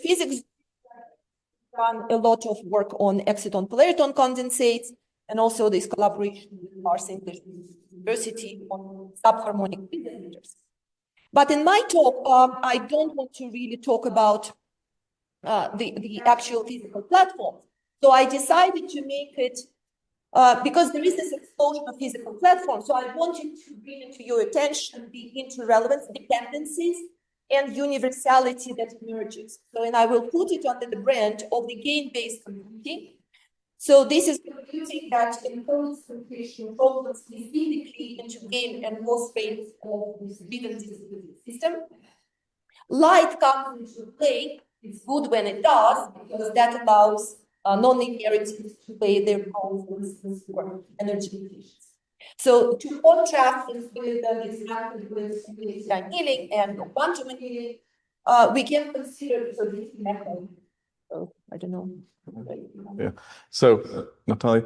physics done a lot of work on exciton polariton condensates, and also this collaboration with Lars English University on subharmonic resonators. But in my talk, I don't want to really talk about the actual physical platform. So I decided to make it, because there is this explosion of physical platforms, so I wanted to bring to your attention the interrelevance, dependencies, and universality that emerges. So, and I will put it under the brand of the gain-based computing. So this is computing that encodes computation problems specifically into gain and loss rates of this given distributed system. Light comes into play. It's good when it does, because that allows non-linearities to play their role, for instance, for energy efficiency. So to contrast this with this annealing and quantum annealing, we can consider this method. So I don't know. Yeah. So Natalia,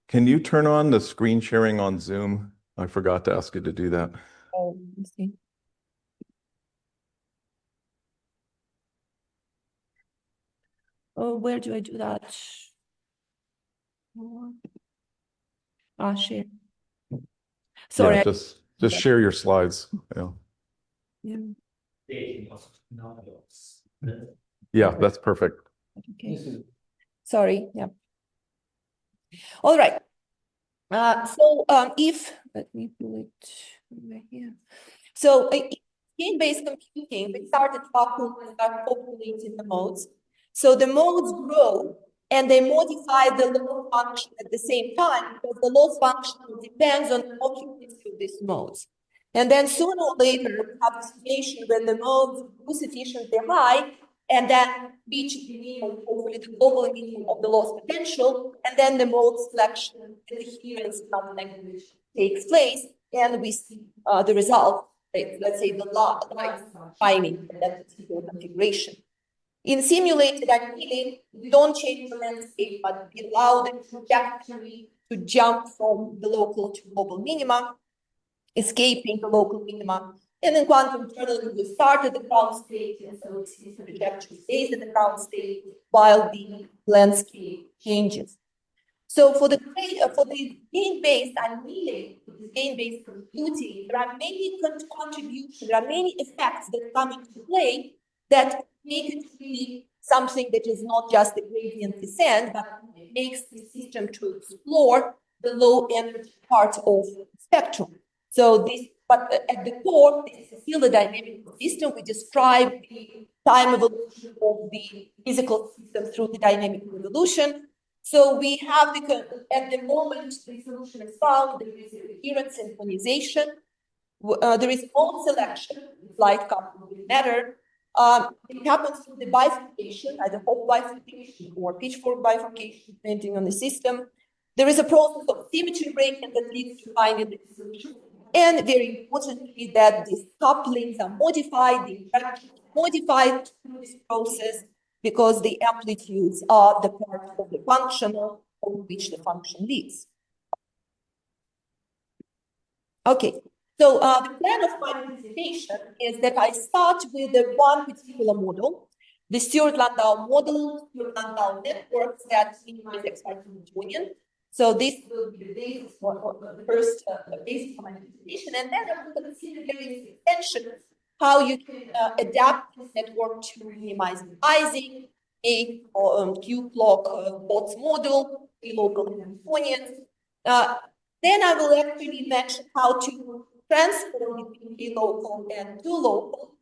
can you turn on the screen sharing on Zoom? I forgot to ask you to do that. Oh, let's see. Oh, where do I do that? Share. Sorry. Yeah, just share your slides. Yeah. Yeah, that's perfect. Okay. Sorry. Yeah. All right. So if let me pull it over here. So gain-based computing, we started populating the modes. So the modes grow and they modify the loss function at the same time, because the loss function depends on the occupancy of these modes. And then sooner or later, we have a situation when the modes go sufficiently high and then reach the minimum, hopefully the global minimum of the loss potential, and then the mode selection and adherence language takes place, and we see the result, let's say the light timing in that particular configuration. In simulated annealing, we don't change the landscape, but we allow the trajectory to jump from the local to global minima, escaping the local minima. And in quantum tunneling, we start at the ground state, and so the trajectory stays at the ground state while the landscape changes. So for the gain-based annealing, gain-based computing, there are many contributions, there are many effects that come into play that make it really something that is not just a gradient descent, but makes the system to explore the low energy part of the spectrum. So this, but at the core, this is still a dynamic system. We describe the time evolution of the physical system through the dynamic evolution. So we have at the moment, the solution is found, there is coherent synchronization, there is mode selection, light coupled with matter. It happens through the bifurcation, either Hopf bifurcation or pitchfork bifurcation, depending on the system. There is a process of symmetry breaking that leads to finding the solution. And very importantly, that these couplings are modified, the interactions are modified through this process, because the amplitudes are the part of the functional on which the function lives. Okay, so the plan of my presentation is that I start with the one particular model, the Stewart-Landau model, Stewart-Landau networks that minimize excited Newtonian. So this will be the basis for the first basis for my presentation, and then I will consider various extensions, how you can adapt this network to minimize Ising, A or Q clock Bot's model, the local Hamiltonians. Then I will actually mention how to transform between A local and 2 local.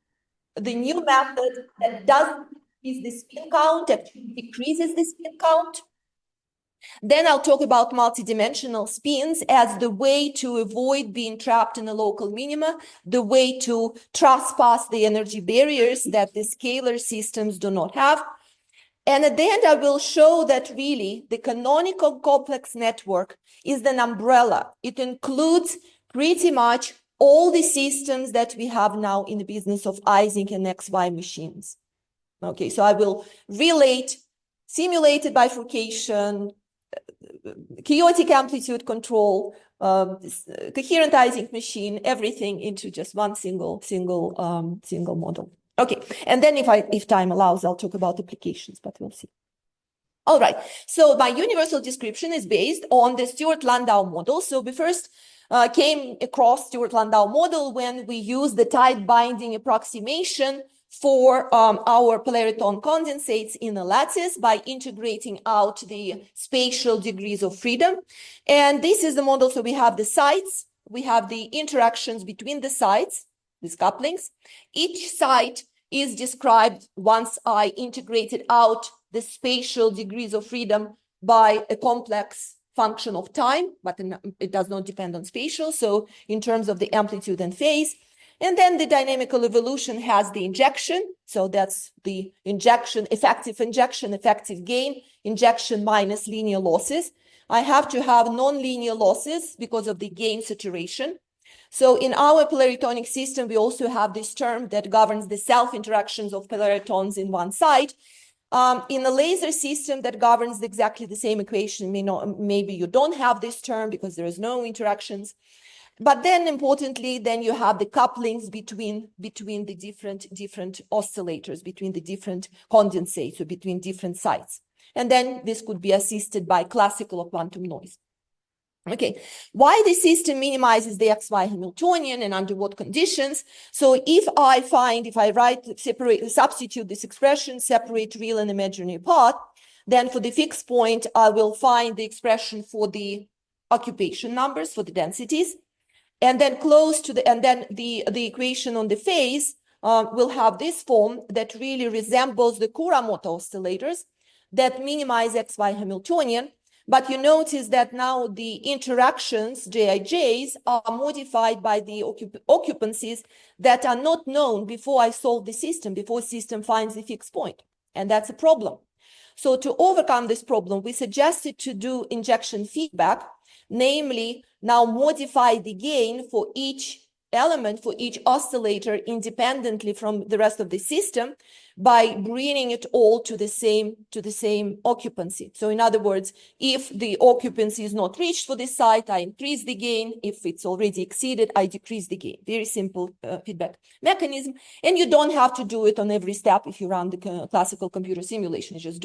The new method that doesn't increase the spin count actually decreases the spin count. Then I'll talk about multidimensional spins as the way to avoid being trapped in a local minima, the way to trespass the energy barriers that the scalar systems do not have. And at the end, I will show that really the canonical complex network is an umbrella. It includes pretty much all the systems that we have now in the business of Ising and XY machines. Okay, so I will relate simulated bifurcation, chaotic amplitude control, coherent Ising machine, everything into just one single model. Okay, and then if time allows, I'll talk about applications, but we'll see. All right, so my universal description is based on the Stewart-Landau model. So we first came across Stewart-Landau model when we used the tight binding approximation for our polariton condensates in a lattice by integrating out the spatial degrees of freedom. And this is the model. So we have the sites, we have the interactions between the sites, these couplings. Each site is described once I integrated out the spatial degrees of freedom by a complex function of time, but it does not depend on spatial. So in terms of the amplitude and phase. And then the dynamical evolution has the injection. So that's the injection, effective gain, injection minus linear losses. I have to have non-linear losses because of the gain saturation. So in our polaritonic system, we also have this term that governs the self-interactions of polaritons in one side. In a laser system that governs exactly the same equation, maybe you don't have this term because there is no interactions. But then importantly, then you have the couplings between the different oscillators, between the different condensates, or between different sites. And then this could be assisted by classical or quantum noise. Okay, why the system minimizes the XY Hamiltonian and under what conditions? So if I substitute this expression, separate real and imaginary part, then for the fixed point, I will find the expression for the occupation numbers, for the densities, and then the equation on the phase will have this form that really resembles the Kuramoto oscillators that minimize XY Hamiltonian. But you notice that now the interactions, JIJs, are modified by the occupancies that are not known before I solve the system, before system finds the fixed point. And that's a problem. So to overcome this problem, we suggested to do injection feedback, namely now modify the gain for each element, for each oscillator independently from the rest of the system by bringing it all to the same occupancy. So in other words, if the occupancy is not reached for this site, I increase the gain. If it's already exceeded, I decrease the gain. Very simple feedback mechanism. And you don't have to do it on every step if you run the classical computer simulation. You just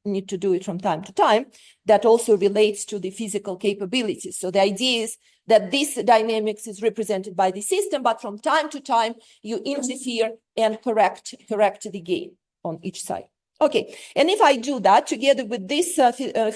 need to do it from time to time. That also relates to the physical capabilities. So the idea is that this dynamics is represented by the system, but from time to time, you interfere and correct the gain on each side. Okay, and if I do that together with this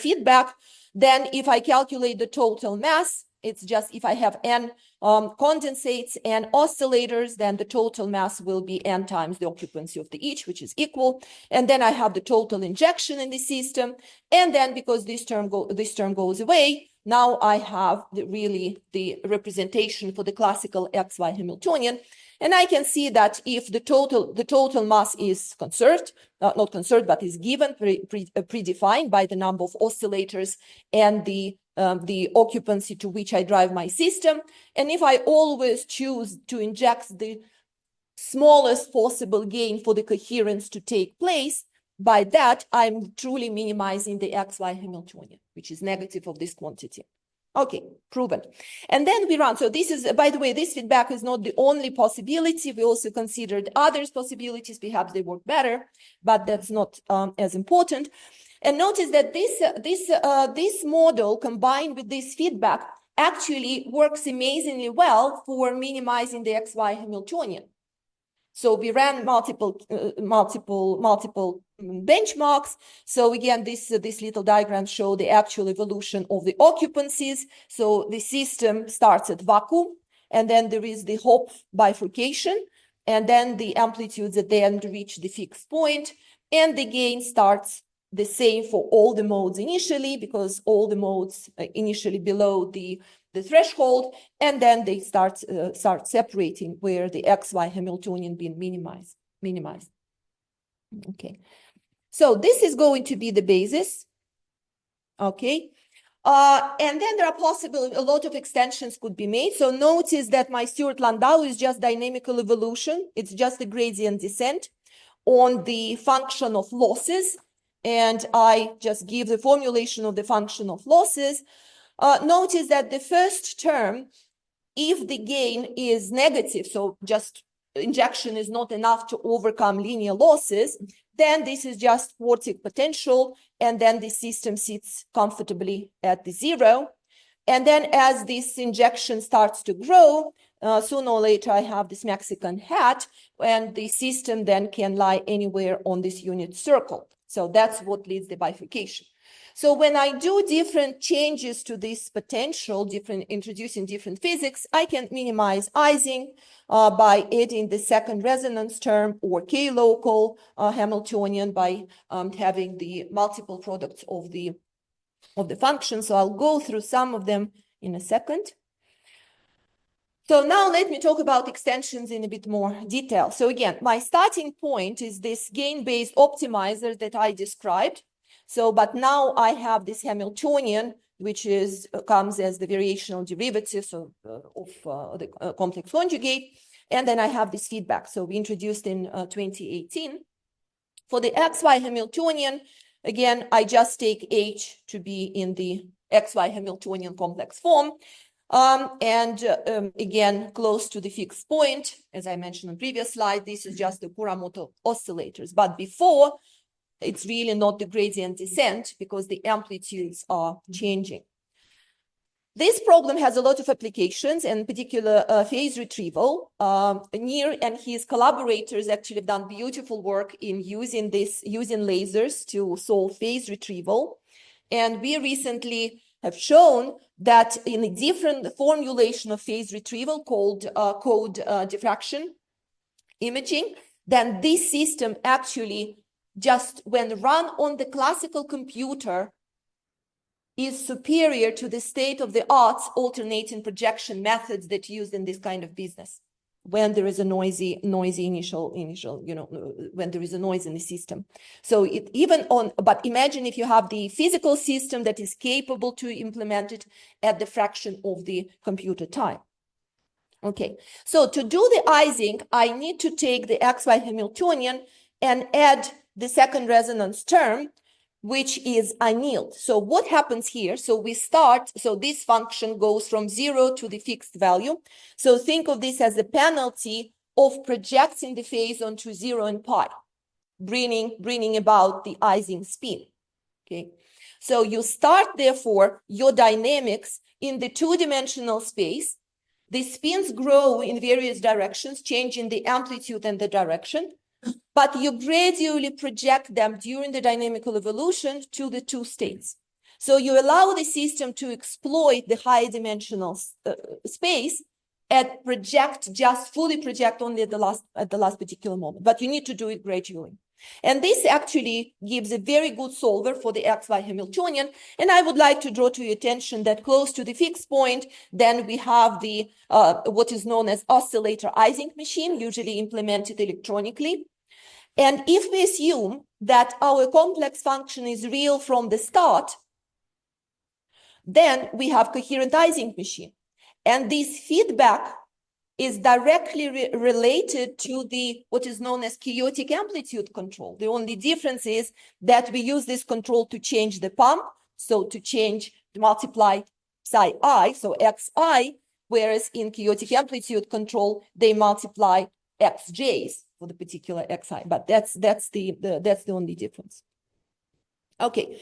feedback, then if I calculate the total mass, it's just if I have n condensates and oscillators, then the total mass will be n times the occupancy of the each, which is equal. And then I have the total injection in the system. And then because this term goes away, now I have the representation for the classical XY Hamiltonian. And I can see that if the total mass is conserved, not conserved, but is given, predefined by the number of oscillators and the occupancy to which I drive my system. And if I always choose to inject the smallest possible gain for the coherence to take place, by that, I'm truly minimizing the XY Hamiltonian, which is negative of this quantity. Okay, proven. And then we run. So this is, by the way, this feedback is not the only possibility. We also considered other possibilities. Perhaps they work better, but that's not as important. And notice that this model combined with this feedback actually works amazingly well for minimizing the XY Hamiltonian. So we ran multiple benchmarks. So again, this little diagram show the actual evolution of the occupancies. So the system starts at vacuum, and then there is the Hopf bifurcation, and then the amplitudes at the end reach the fixed point, and the gain starts the same for all the modes initially, because all the modes initially below the threshold, and then they start separating where the XY Hamiltonian being minimized. Okay, so this is going to be the basis. Okay, and then there are a lot of extensions could be made. So notice that my Stewart-Landau is just dynamical evolution. It's just a gradient descent on the function of losses. And I just give the formulation of the function of losses. Notice that the first term, if the gain is negative, so just injection is not enough to overcome linear losses, then this is just quartic potential, and then the system sits comfortably at the zero. And then as this injection starts to grow, sooner or later I have this Mexican hat, and the system then can lie anywhere on this unit circle. So that's what leads the bifurcation. So when I do different changes to this potential, introducing different physics, I can minimize Ising by adding the second resonance term, or K-local Hamiltonian by having the multiple products of the function. So I'll go through some of them in a second. So now let me talk about extensions in a bit more detail. So again, my starting point is this gain-based optimizer that I described. So, but now I have this Hamiltonian, which comes as the variational derivative of the complex conjugate. And then I have this feedback. So we introduced in 2018. For the XY Hamiltonian, again, I just take H to be in the XY Hamiltonian complex form. Again, close to the fixed point, as I mentioned on the previous slide, this is just the Kuramoto oscillators. But before, it's really not the gradient descent because the amplitudes are changing. This problem has a lot of applications, and in particular phase retrieval. Nir and his collaborators actually have done beautiful work in using lasers to solve phase retrieval. And we recently have shown that in a different formulation of phase retrieval called code diffraction imaging, then this system actually, just when run on the classical computer, is superior to the state-of-the-art alternating projection methods that used in this kind of business when there is a noisy initial, when there is a noise in the system. So but imagine if you have the physical system that is capable to implement it at the fraction of the computer time. Okay, so to do the Ising, I need to take the XY Hamiltonian and add the second resonance term, which is annealed. So what happens here? So this function goes from 0 to the fixed value. So think of this as a penalty of projecting the phase onto 0 and pi, bringing about the Ising spin. Okay, so you start, therefore, your dynamics in the two-dimensional space. The spins grow in various directions, changing the amplitude and the direction, but you gradually project them during the dynamical evolution to the two states. So you allow the system to exploit the high dimensional space and fully project only at the last particular moment, but you need to do it gradually. And this actually gives a very good solver for the XY Hamiltonian. And I would like to draw to your attention that close to the fixed point, then we have the what is known as oscillator Ising machine, usually implemented electronically. And if we assume that our complex function is real from the start, then we have coherent Ising machine. And this feedback is directly related to what is known as chaotic amplitude control. The only difference is that we use this control to change the pump, so to multiply psi I, so xi, whereas in chaotic amplitude control, they multiply xj's for the particular xi, but that's the only difference. Okay.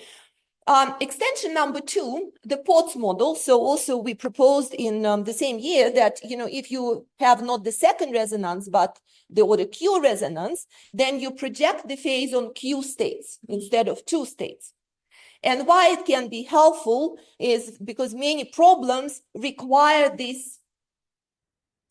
Extension number 2, the Potts model. So also we proposed in the same year that, if you have not the second resonance, but the order Q resonance, then you project the phase on Q states instead of 2 states. And why it can be helpful is because many problems require this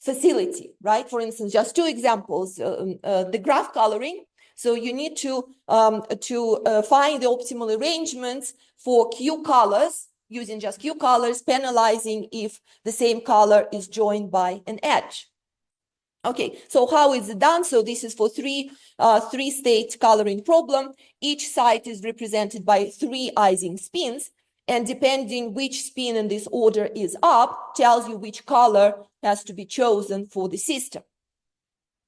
facility, right? For instance, just 2 examples, the graph coloring. So you need to find the optimal arrangements for Q colors, using just Q colors, penalizing if the same color is joined by an edge. Okay, so how is it done? So this is for three-state coloring problem. Each site is represented by 3 Ising spins, and depending which spin in this order is up, tells you which color has to be chosen for the system.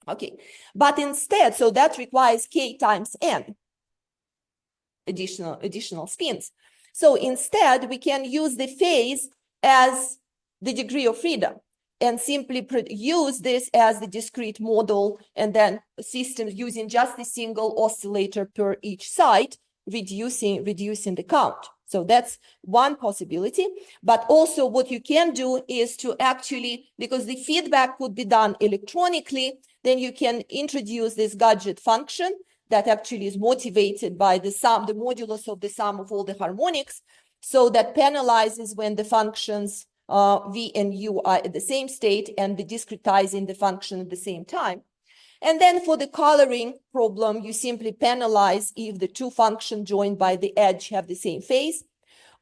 Okay, but instead, so that requires K times N, additional spins. So instead, we can use the phase as the degree of freedom. and simply use this as the discrete model, and then systems using just a single oscillator per each side, reducing the count. So that's one possibility. But also what you can do is to actually, because the feedback could be done electronically, then you can introduce this gadget function that actually is motivated by the modulus of the sum of all the harmonics. So that penalizes when the functions v and u are at the same state and the discretizing the function at the same time. And then for the coloring problem, you simply penalize if the two functions joined by the edge have the same phase.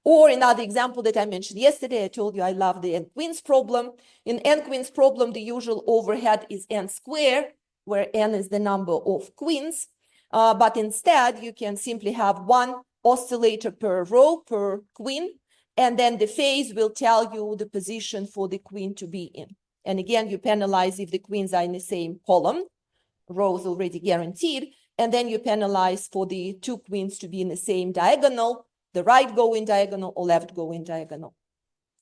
Or another example that I mentioned yesterday, I told you I love the n-queens problem. In n-queens problem, the usual overhead is n squared, where n is the number of queens. But instead, you can simply have one oscillator per row per queen, and then the phase will tell you the position for the queen to be in. And again, you penalize if the queens are in the same column, rows already guaranteed, and then you penalize for the two queens to be in the same diagonal, the right going diagonal or left going diagonal.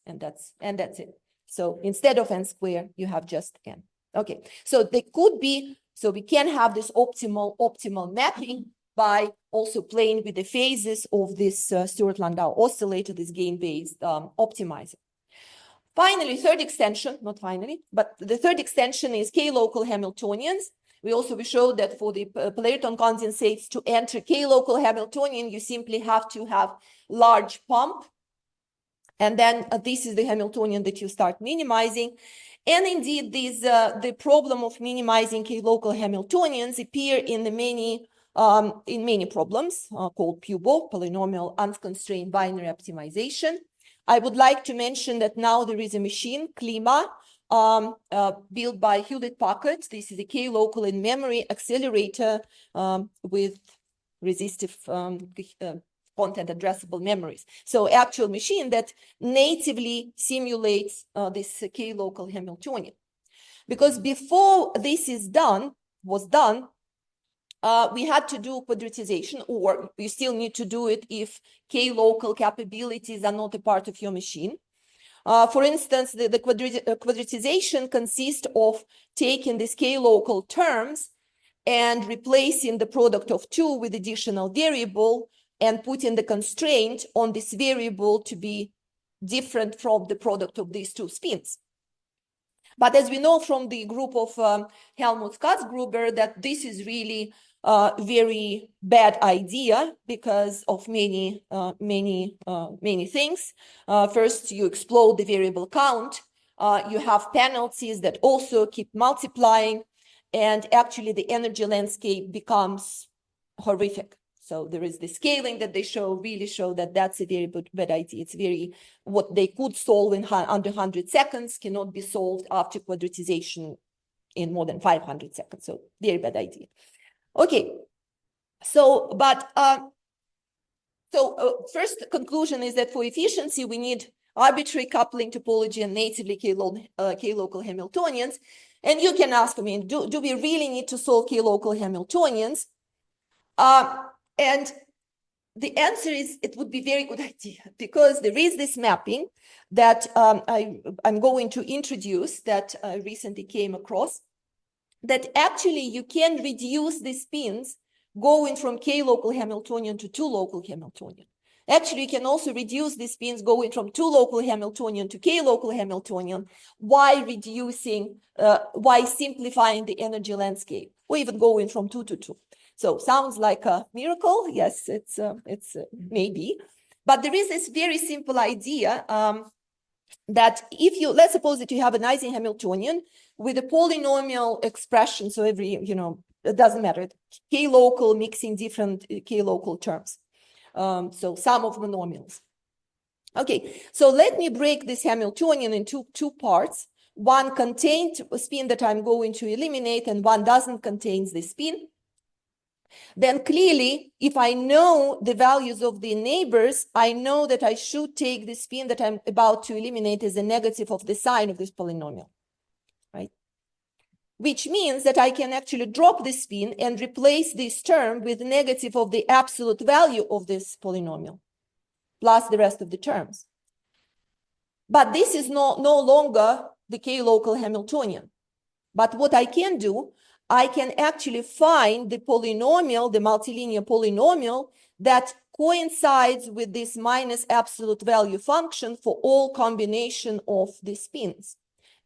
And that's it. So instead of n squared, you have just n. Okay, so they could be, so we can have this optimal mapping by also playing with the phases of this Stewart-Landau oscillator, this gain-based optimizer. Finally, third extension, not finally, but the third extension is k-local Hamiltonians. We showed that for the polariton condensates to enter k-local Hamiltonian, you simply have to have large pump. And then this is the Hamiltonian that you start minimizing. And indeed, the problem of minimizing k-local Hamiltonians appear in many problems called PUBO, polynomial unconstrained binary optimization. I would like to mention that now there is a machine, CLIMA, built by Hewlett-Packard. This is a k-local in-memory accelerator with resistive content addressable memories. So actual machine that natively simulates this k-local Hamiltonian. Because before this was done, we had to do quadratization, or you still need to do it if k-local capabilities are not a part of your machine. For instance, the quadratization consists of taking these k-local terms and replacing the product of two with additional variable and putting the constraint on this variable to be different from the product of these two spins. But as we know from the group of Helmut Katzgruber, that this is really a very bad idea because of many things. First, you explode the variable count. You have penalties that also keep multiplying, and actually the energy landscape becomes horrific. So there is the scaling that they really show that that's a very bad idea. It's what they could solve in under 100 seconds cannot be solved after quadratization in more than 500 seconds. So very bad idea. Okay, so first conclusion is that for efficiency, we need arbitrary coupling topology and natively k-local Hamiltonians. And you can ask me, do we really need to solve k-local Hamiltonians? And the answer is it would be a very good idea, because there is this mapping that I'm going to introduce that I recently came across, that actually you can reduce the spins going from k-local Hamiltonian to two local Hamiltonian. Actually, you can also reduce the spins going from two local Hamiltonian to k-local Hamiltonian while simplifying the energy landscape, or even going from 2 to 2. So sounds like a miracle. Yes, it's maybe, but there is this very simple idea that if you, let's suppose that you have an Ising Hamiltonian with a polynomial expression. So every, it doesn't matter, k-local mixing different k-local terms. So sum of monomials. Okay, so let me break this Hamiltonian into two parts. One contained a spin that I'm going to eliminate, and one doesn't contain the spin. Then clearly, if I know the values of the neighbors, I know that I should take the spin that I'm about to eliminate as a negative of the sign of this polynomial, right? Which means that I can actually drop the spin and replace this term with negative of the absolute value of this polynomial, plus the rest of the terms. But this is no longer the k-local Hamiltonian. But what I can do, I can actually find the polynomial, the multilinear polynomial that coincides with this minus absolute value function for all combination of the spins.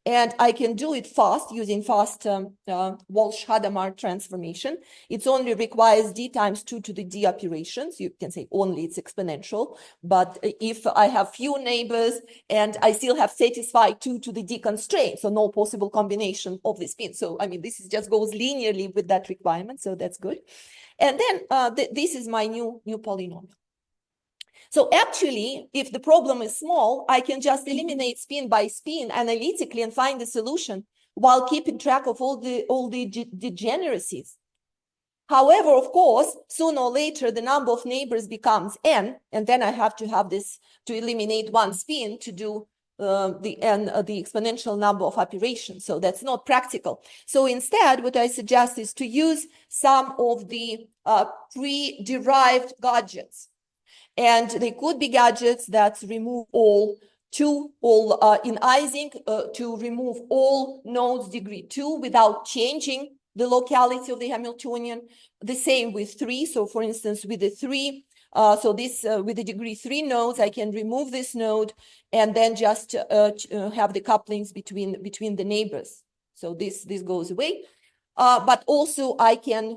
And I can do it fast using fast Walsh-Hadamard transformation. It only requires d times 2 to the d operations. You can say only, it's exponential. But if I have few neighbors and I still have satisfied 2 to the d constraint, so no possible combination of the spins. So, I mean, this is just goes linearly with that requirement. So that's good. And then this is my new polynomial. So actually, if the problem is small, I can just eliminate spin by spin analytically and find the solution while keeping track of all the degeneracies. However, of course, sooner or later, the number of neighbors becomes n, and then I have to have this to eliminate one spin to do the exponential number of operations. So that's not practical. So instead, what I suggest is to use some of the pre-derived gadgets. And they could be gadgets that remove in Ising to remove all nodes degree 2 without changing the locality of the Hamiltonian. The same with 3. So for instance, with the 3, with the degree 3 nodes, I can remove this node and then just have the couplings between the neighbors. So this goes away. But also I can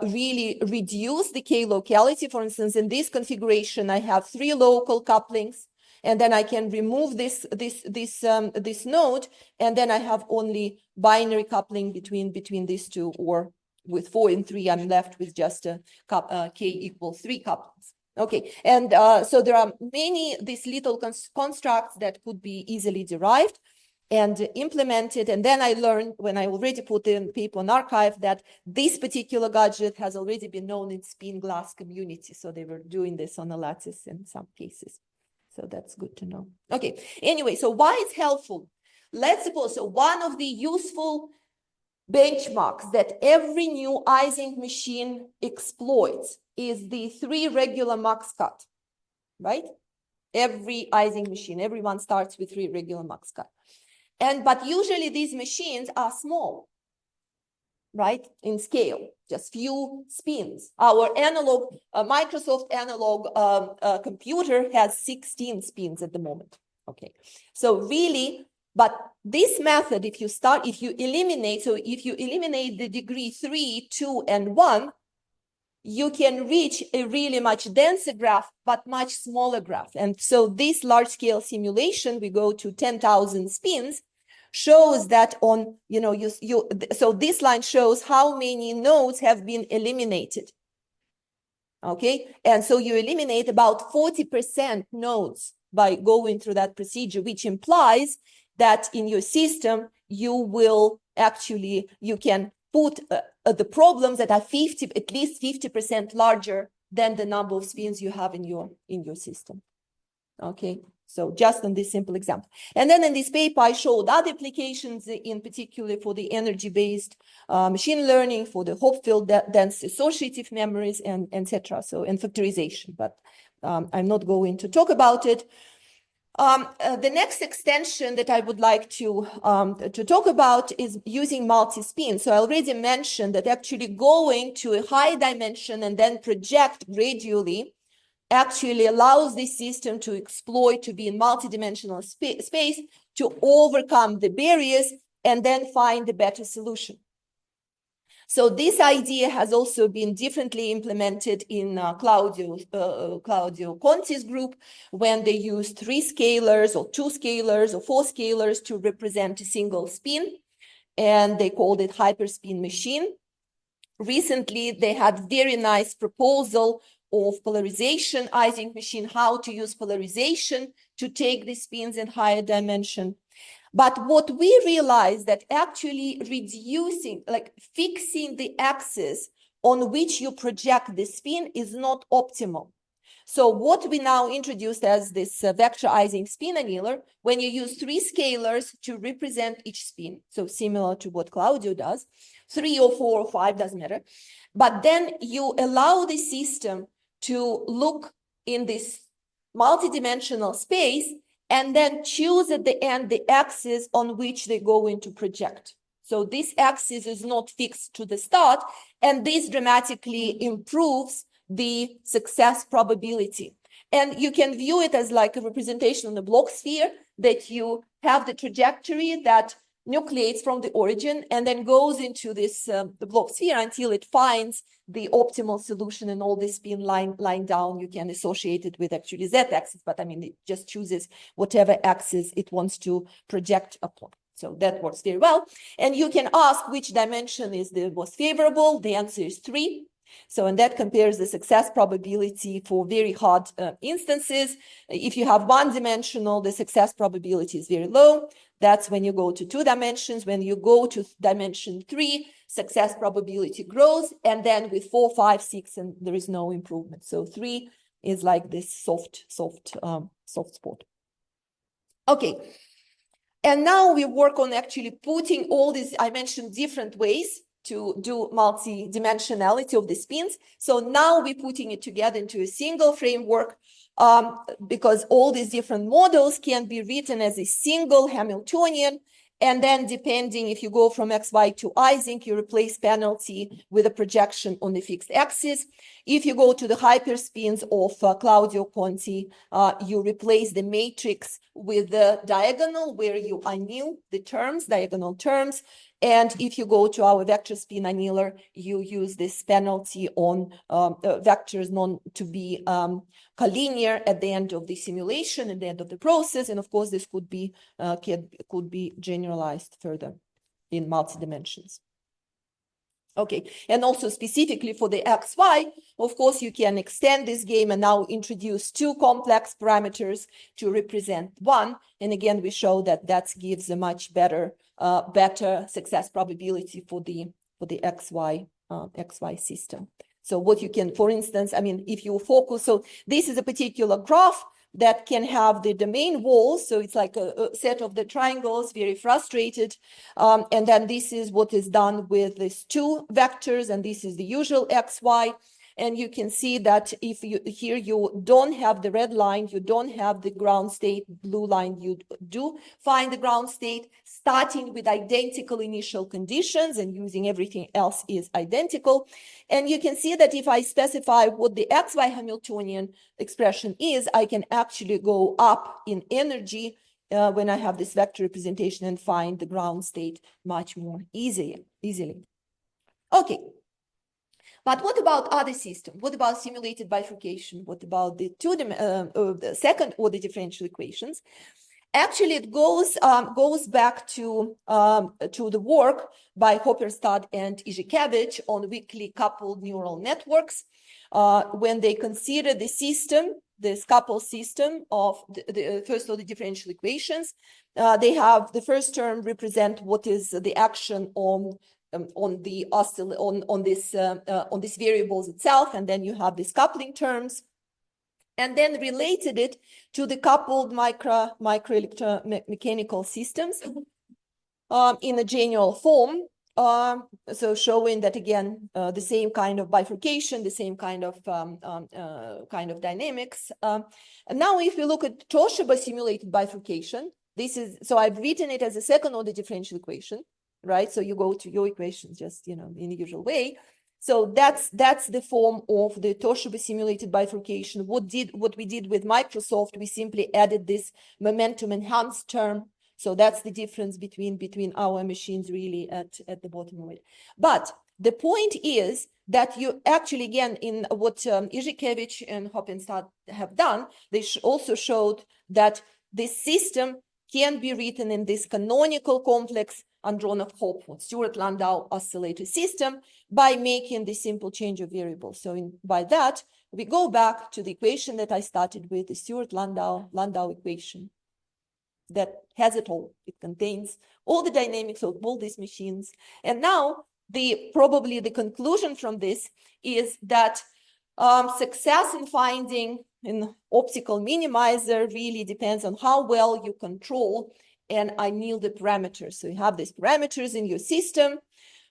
really reduce the k locality. For instance, in this configuration, I have 3 local couplings, and then I can remove this node, and then I have only binary coupling between these two, or with 4 and 3, I'm left with just k equals 3 couplings. Okay, and so there are many these little constructs that could be easily derived and implemented. And then I learned, when I already put in paper on arXiv, that this particular gadget has already been known in spin glass community. So they were doing this on a lattice in some cases. So that's good to know. Okay, anyway, so why it's helpful? Let's suppose, so one of the useful benchmarks that every new Ising machine exploits is the 3 regular max cut, right? Every Ising machine, everyone starts with 3 regular max cut. But usually these machines are small, right, in scale, just few spins. Our analog, Microsoft analog computer has 16 spins at the moment. Okay, so really, but this method, if you eliminate the degree 3, 2, and 1, you can reach a really much denser graph, but much smaller graph. And so this large scale simulation, we go to 10,000 spins, shows that on, so this line shows how many nodes have been eliminated. Okay, and so you eliminate about 40% nodes by going through that procedure, which implies that in your system, you can put the problems that are at least 50% larger than the number of spins you have in your system. Okay, so just on this simple example. And then in this paper, I showed other applications, in particular for the energy-based machine learning, for the Hopfield dense associative memories, and etc. So, and factorization, but I'm not going to talk about it. The next extension that I would like to talk about is using multi-spin. So I already mentioned that actually going to a high dimension and then project gradually actually allows the system to exploit, to be in multidimensional space, to overcome the barriers and then find a better solution. So this idea has also been differently implemented in Claudio Conti's group, when they used 3 scalars or 2 scalars or 4 scalars to represent a single spin, and they called it hyperspin machine. Recently, they had very nice proposal of polarization Ising machine, how to use polarization to take the spins in higher dimension. But what we realized that actually reducing, like fixing the axis on which you project the spin is not optimal. So what we now introduced as this vector Ising spin annealer, when you use 3 scalars to represent each spin, so similar to what Claudio does, 3 or 4 or 5, doesn't matter. But then you allow the system to look in this multidimensional space and then choose at the end the axis on which they're going to project. So this axis is not fixed to the start, and this dramatically improves the success probability. And you can view it as like a representation on the block sphere, that you have the trajectory that nucleates from the origin and then goes into this the block sphere until it finds the optimal solution, and all this being line down. You can associate it with actually z-axis, but I mean, it just chooses whatever axis it wants to project upon. So that works very well. And you can ask which dimension is the most favorable. The answer is 3. So, and that compares the success probability for very hard instances. If you have one-dimensional, the success probability is very low. That's when you go to 2 dimensions. When you go to dimension 3, success probability grows. And then with 4, 5, 6, and there is no improvement. So 3 is like this soft spot. Okay. And now we work on actually putting all these, I mentioned different ways to do multi-dimensionality of the spins. So now we're putting it together into a single framework, because all these different models can be written as a single Hamiltonian. And then depending if you go from XY to Ising, you replace penalty with a projection on the fixed axis. If you go to the hyperspins of Claudio Conti, you replace the matrix with the diagonal where you anneal the terms, diagonal terms. And if you go to our vector spin annealer, you use this penalty on vectors known to be collinear at the end of the simulation, at the end of the process. And of course, this could be generalized further in multi-dimensions. Okay, and also specifically for the XY, of course, you can extend this game and now introduce 2 complex parameters to represent 1. And again, we show that that gives a much better success probability for the XY system. So what you can, for instance, I mean, if you focus, so this is a particular graph that can have the domain walls. So it's like a set of the triangles, very frustrated. And then this is what is done with these 2 vectors, and this is the usual XY. And you can see that if you here you don't have the red line, you don't have the ground state, blue line, you do find the ground state starting with identical initial conditions, and using everything else is identical. And you can see that if I specify what the XY Hamiltonian expression is, I can actually go up in energy when I have this vector representation and find the ground state much more easily. Okay. But what about other systems? What about simulated bifurcation? What about the the second order differential equations? Actually, it goes back to the work by Hopperstad and Izhikevich on weakly coupled neural networks, when they consider the system, this coupled system of the first order differential equations. They have the first term represent what is the action on these variables itself, and then you have these coupling terms, and then related it to the coupled microelectromechanical systems in a general form. So showing that again, the same kind of bifurcation, the same kind of dynamics. And now, if we look at Toshiba simulated bifurcation, this is, so I've written it as a second order differential equation, right? So you go to your equations just, in the usual way. So that's the form of the Toshiba simulated bifurcation. What we did with Microsoft, we simply added this momentum enhanced term. So that's the difference between our machines really at the bottom of it. But the point is that you actually, again, in what Izhikevich and Hoppenstadt have done, they also showed that this system can be written in this canonical complex Andronov-Hopwood Stewart-Landau oscillator system by making the simple change of variables. So by that, we go back to the equation that I started with, the Stewart-Landau equation that has it all. It contains all the dynamics of all these machines. And now, probably the conclusion from this is that success in finding an optical minimizer really depends on how well you control and anneal the parameters. So you have these parameters in your system.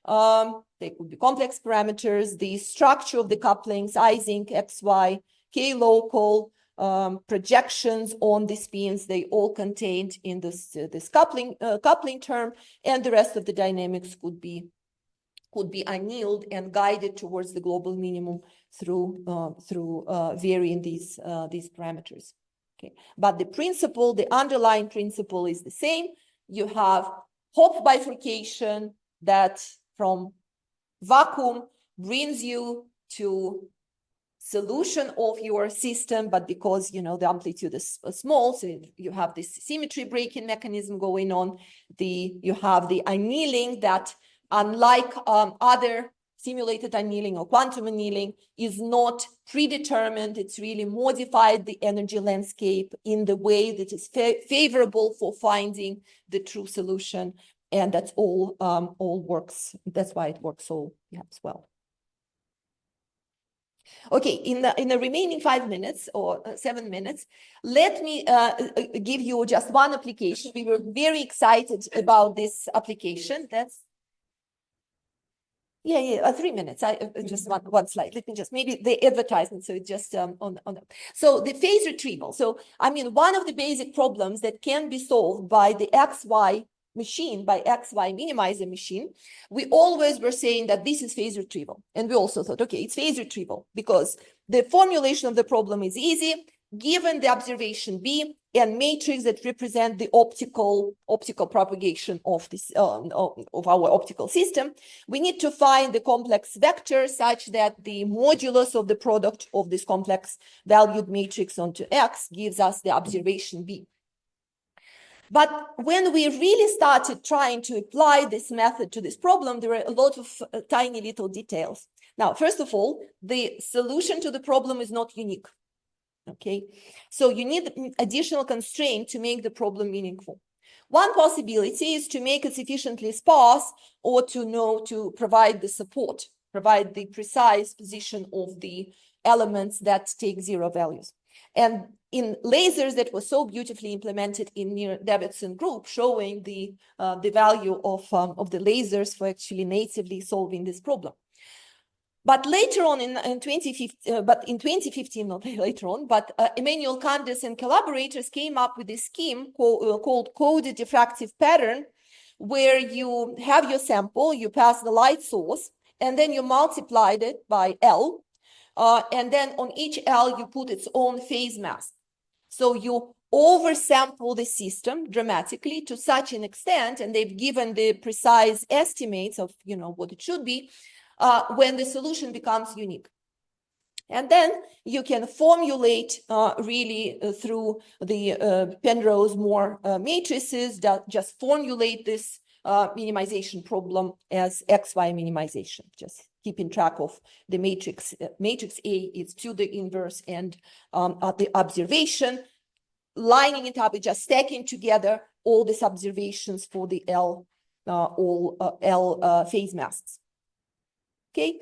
They could be complex parameters, the structure of the couplings, Ising, XY, K local, projections on the spins, they all contained in this coupling term, and the rest of the dynamics could be annealed and guided towards the global minimum through varying these parameters. Okay, but the principle, the underlying principle, is the same. You have Hopf bifurcation that from vacuum brings you to solution of your system, but because the amplitude is small, so you have this symmetry breaking mechanism going on. You have the annealing that, unlike other simulated annealing or quantum annealing, is not predetermined. It's really modified the energy landscape in the way that is favorable for finding the true solution, and that's all works. That's why it works so well. Okay, in the remaining 5 minutes or 7 minutes, let me give you just one application. We were very excited about this application. That's 3 minutes. I just one slide. Let me just, maybe the advertisement. So it's just so the phase retrieval. So I mean, one of the basic problems that can be solved by the XY machine, by XY minimizer machine, we always were saying that this is phase retrieval. And we also thought, okay, it's phase retrieval because the formulation of the problem is easy, given the observation B and matrix that represent the optical propagation of this of our optical system. We need to find the complex vector such that the modulus of the product of this complex valued matrix onto X gives us the observation B. But when we really started trying to apply this method to this problem, there were a lot of tiny little details. Now, first of all, the solution to the problem is not unique. Okay, so you need additional constraint to make the problem meaningful. One possibility is to make it sufficiently sparse or to provide the support, provide the precise position of the elements that take zero values. And in lasers that was so beautifully implemented in Near-Davidson group, showing the value of the lasers for actually natively solving this problem. But later on in 2015, not later on, but Emmanuel Candes and collaborators came up with this scheme called coded diffractive pattern, where you have your sample, you pass the light source, and then you multiplied it by L, and then on each L you put its own phase mask. So you oversample the system dramatically to such an extent, and they've given the precise estimates of what it should be, when the solution becomes unique. And then you can formulate really through the Penrose-Moore matrices that just formulate this minimization problem as XY minimization, just keeping track of the matrix. Matrix A is to the inverse, and the observation, lining it up, just stacking together all these observations for the L phase masks. Okay,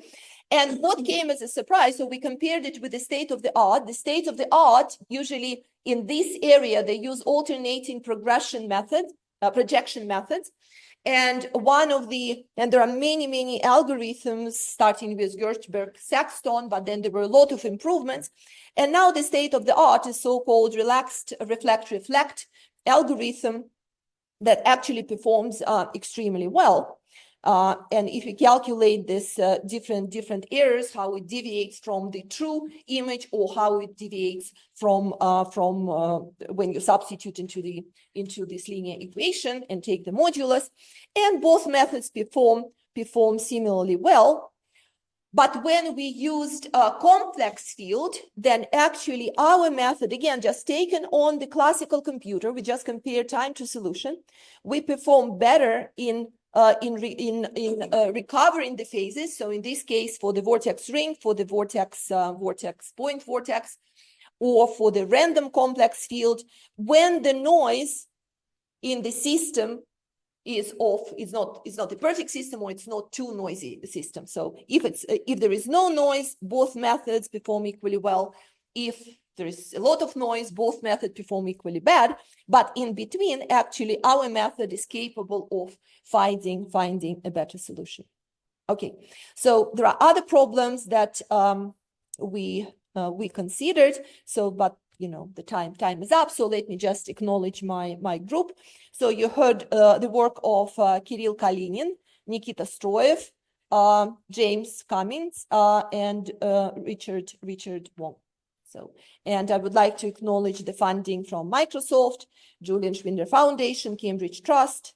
and what came as a surprise, so we compared it with the state of the art. The state of the art, usually in this area, they use alternating projection methods. And there are many algorithms starting with Gertzberg, Saxton, but then there were a lot of improvements. And now the state of the art is so-called relaxed reflect algorithm that actually performs extremely well. And if you calculate this different errors, how it deviates from the true image, or how it deviates from when you substitute into this linear equation and take the modulus, and both methods perform similarly well. But when we used a complex field, then actually our method, again, just taken on the classical computer, we just compare time to solution, we perform better in recovering the phases. So in this case, for the vortex ring, for the point vortex, or for the random complex field, when the noise in the system is off, it's not a perfect system, or it's not too noisy system. So if there is no noise, both methods perform equally well. If there is a lot of noise, both methods perform equally bad. But in between, actually, our method is capable of finding a better solution. Okay, so there are other problems that we considered. So, but the time is up. So let me just acknowledge my group. So you heard the work of Kirill Kalinin, Nikita Stroyev, James Cummins, and Richard Wong. So, and I would like to acknowledge the funding from Microsoft, Julian Schwinder Foundation, Cambridge Trust,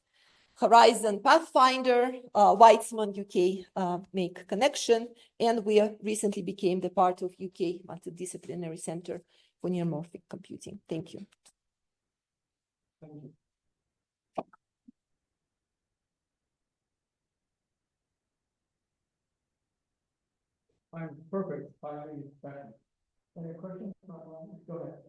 Horizon Pathfinder, Weizmann UK Make Connection, and we recently became the part of UK Multidisciplinary Center for Neuromorphic Computing. Thank you. Thank you. Fine, perfect. Any questions? Go ahead.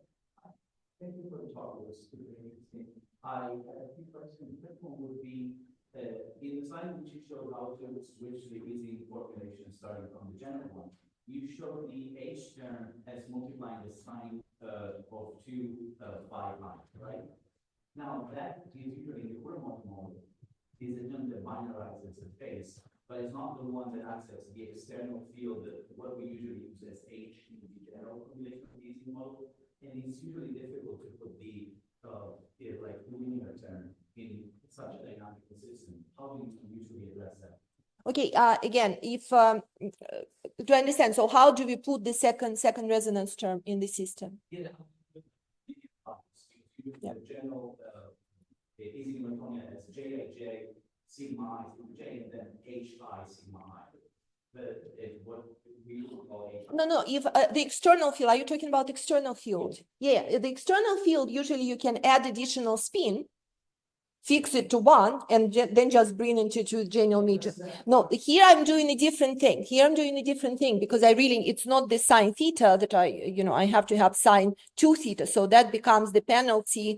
Thank you for the talk. It was really interesting. I had a few questions. The first one would be, in the slide which you showed how to switch the easy formulation starting from the general one, you showed the H term as multiplying the sine of 2 by I, right? Now that is usually the Gromov model is a term that minorizes the phase, but it's not the one that accesses the external field that what we usually use as H in the general formulation of the easy model. And it's usually difficult to put the like linear term in such a dynamic system. How do you usually address that? Okay, again, if to understand, so how do we put the second resonance term in the system? Yeah. Yeah. The general easy Newtonian as J sigma I through J and then HI sigma I. But what we would call H. No, if the external field, are you talking about external field? Yeah, the external field, usually you can add additional spin, fix it to 1, and then just bring it to general medium. No, here I'm doing a different thing. Because it's not the sine theta that I have to have sine 2 theta. So that becomes the penalty.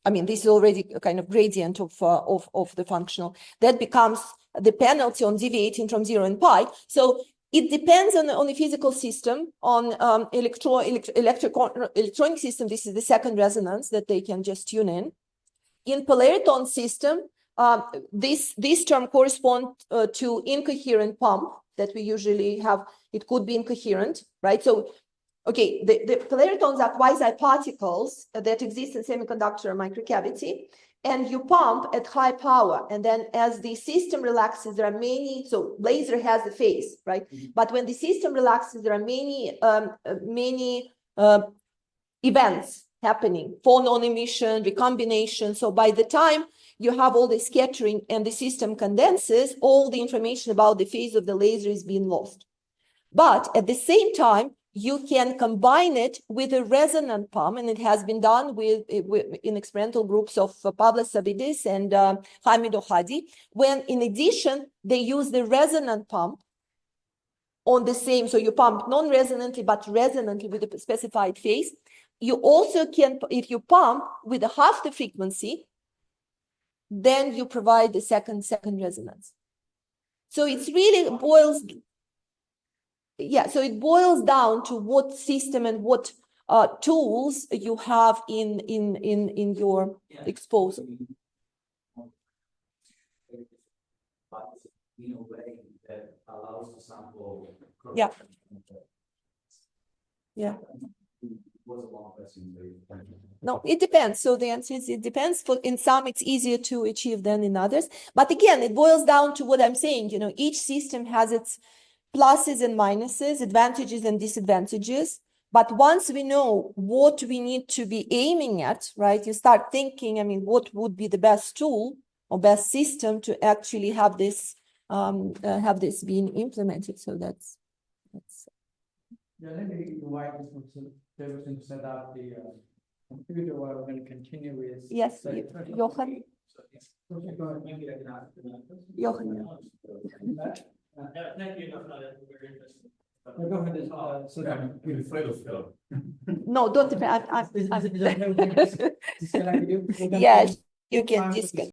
I mean, this is already a kind of gradient of the functional. That becomes the penalty on deviating from 0 and pi. So it depends on the physical system, on electronic system. This is the second resonance that they can just tune in. In polariton system, this term corresponds to incoherent pump that we usually have. It could be incoherent, right? So, okay, the polaritons are quasi-particles that exist in semiconductor microcavity, and you pump at high power. And then as the system relaxes, there are many, so laser has the phase, right? Mm-hmm. But when the system relaxes, there are many events happening, phonon emission, recombination. So by the time you have all the scattering and the system condenses, all the information about the phase of the laser is being lost. But at the same time, you can combine it with a resonant pump, and it has been done in experimental groups of Pavlos Sabidis and Hamid Ohadi, when in addition, they use the resonant pump on the same, so you pump non-resonantly, but resonantly with a specified phase. You also can, if you pump with half the frequency, then you provide the second resonance. So it's really boils, so it boils down to what system and what tools you have in your disposal. In a way that allows the sample. Yeah. Yeah. Was a long question. No, it depends. So the answer is it depends. In some, it's easier to achieve than in others. But again, it boils down to what I'm saying. Each system has its pluses and minuses, advantages and disadvantages. But once we know what we need to be aiming at, right, you start thinking, what would be the best tool or best system to actually have this being implemented. So that's. Yeah, let me invite Davidson to set up the computer while we're going to continue with. Yes, Johan. Johan. Thank you, Natalia. Very interesting. Go ahead. I'm afraid of film. No, don't. Is that okay? Yes, you can discuss.